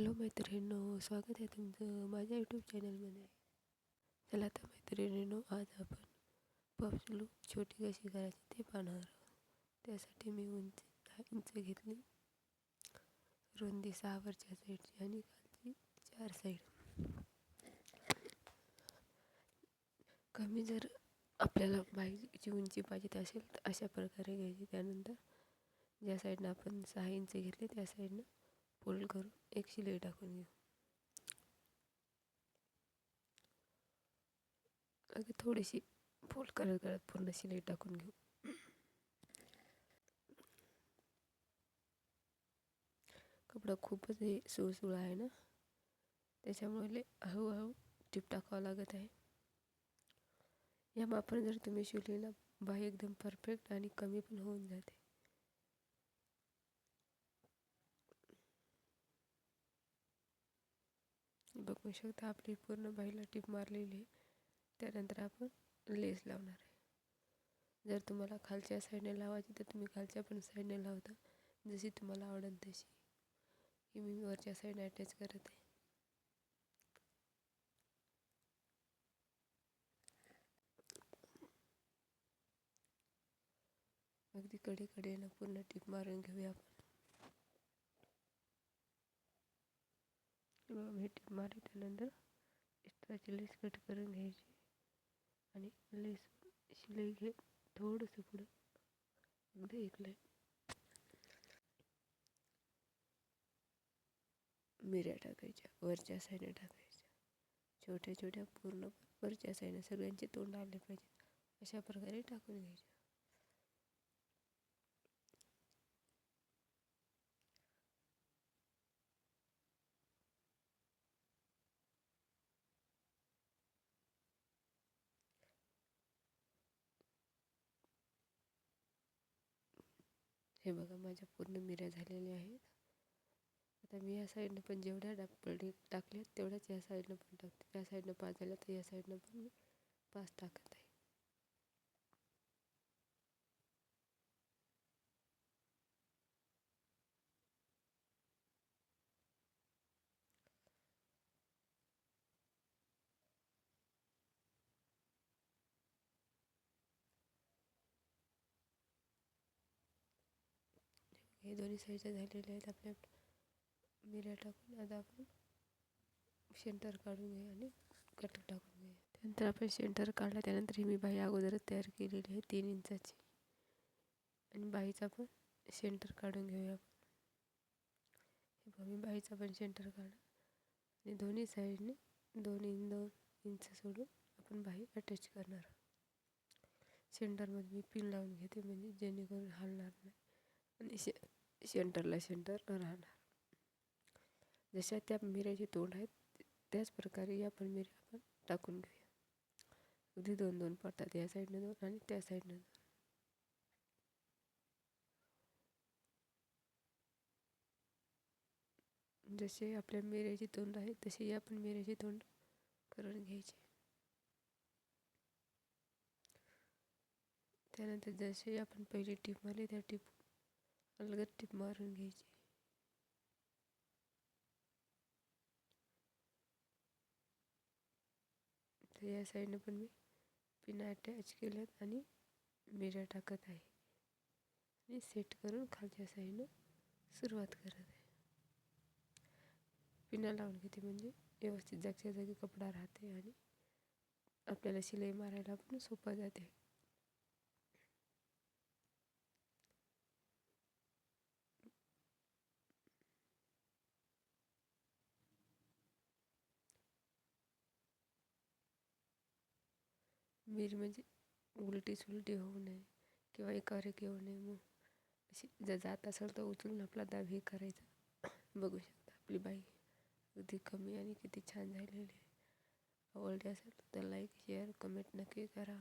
Hello मैत्रिणींनो, स्वागत आहे तुमचं माझ्या यूट्यूब चॅनलमध्ये. चला तर मैत्रिणींनो, आज आपण पॉप्स लूप छोटी कशी करायची ते पाहणार आहोत. त्यासाठी मी उंची 10 इंच घेतली, रुंदी 6 वरच्या साईडची आणि खालची 4 साईड. कमी जर आपल्याला बाहीची उंची पाहिजे असेल तर अशा प्रकारे घ्यायची. त्यानंतर ज्या साईडनं आपण 6 इंच घेतले त्या साईडनं फोल्ड करून एक शिलाई टाकून घेऊ. अगदी थोडीशी फोल्ड करत करत पूर्ण शिलाई टाकून घेऊ. कपडा खूपच हे सुळसुळा आहे ना, त्याच्यामुळे हळूहळू टिप टाकावं लागत आहे. या मापाने जर तुम्ही शिवली ना, बाही एकदम परफेक्ट आणि कमी पण होऊन जाते. बघू शकता आपली पूर्ण बाहीला टिप मारलेली आहे. त्यानंतर आपण लेस लावणार आहे. जर तुम्हाला खालच्या साईडने लावायची तर तुम्ही खालच्या पण साईडने लावता, जशी तुम्हाला आवडेल तशी. ही मी वरच्या साईडने अटॅच करत आहे. अगदी कडेकडेनं पूर्ण टिप मारून घेऊया आपण. मी टिप मारली त्यानंतर एक्स्ट्राची लेस कट करून घ्यायची आणि लेस शिलाई घे थोडंसं पुढं अगदी ऐकलंय. मिऱ्या टाकायच्या, वरच्या साईडने टाकायच्या, छोट्या छोट्या पूर्ण वरच्या साईडने सगळ्यांचे तोंड आले पाहिजे अशा प्रकारे टाकून घ्यायच्या. हे बघा माझ्या पूर्ण मिऱ्या झालेल्या आहेत. आता मी या साईडनं पण जेवढ्या टाकल्या तेवढ्याच या साईडनं पण टाकते. या साईडनं 5 झाल्या तर या साईडनं पण मी 5 टाकत आहे. हे दोन्ही साईडच्या झालेल्या आहेत. आपल्या मिऱ्या टाकून आता आपण सेंटर काढून घेऊया आणि कट टाकून घेऊया. त्यानंतर आपण सेंटर काढला. त्यानंतर ही मी बाही अगोदरच तयार केलेली आहे 3 इंचाची, आणि बाहीचा पण सेंटर काढून घेऊया. हे बघा मी बाहीचा पण सेंटर काढला आणि दोन्ही साईडने 2 इंच सोडून आपण बाही अटॅच करणार. सेंटरमध्ये मी पिन लावून घेते, म्हणजे जेणेकरून हलणार नाही आणि सेंटरला सेंटर राहणार. जशा त्या मिऱ्याचे तोंड आहेत त्याच प्रकारे या पण मिऱ्या आपण टाकून घेऊया. अगदी 2-2 पडतात, या साईडनं 2 आणि त्या साईडनं 2. जसे आपल्या मिऱ्याचे तोंड आहेत तसे या पण मिऱ्याचे तोंड करून घ्यायचे. त्यानंतर जसे आपण पहिली टिप मारली त्या टिप अलगद टिप मारून घ्यायची. तर या साईडनं पण मी पिन अटॅच केल्यात आणि मिऱ्या टाकत आहे आणि सेट करून खालच्या साईडनं सुरुवात करत आहे. पिना लावून घेते म्हणजे व्यवस्थित जागच्या जागी कपडा राहते आणि आपल्याला शिलाई मारायला पण सोपं जाते. मिरी म्हणजे उलटी सुलटी होऊ नये किंवा एकावर एक येऊ नये. मग अशी जर जात असेल तर उचलून आपला दाब हे करायचा. बघू शकता आपली बाई अगदी कमी आणि किती छान झालेली आहे. आवडली असेल तर लाईक शेअर कमेंट नक्की करा.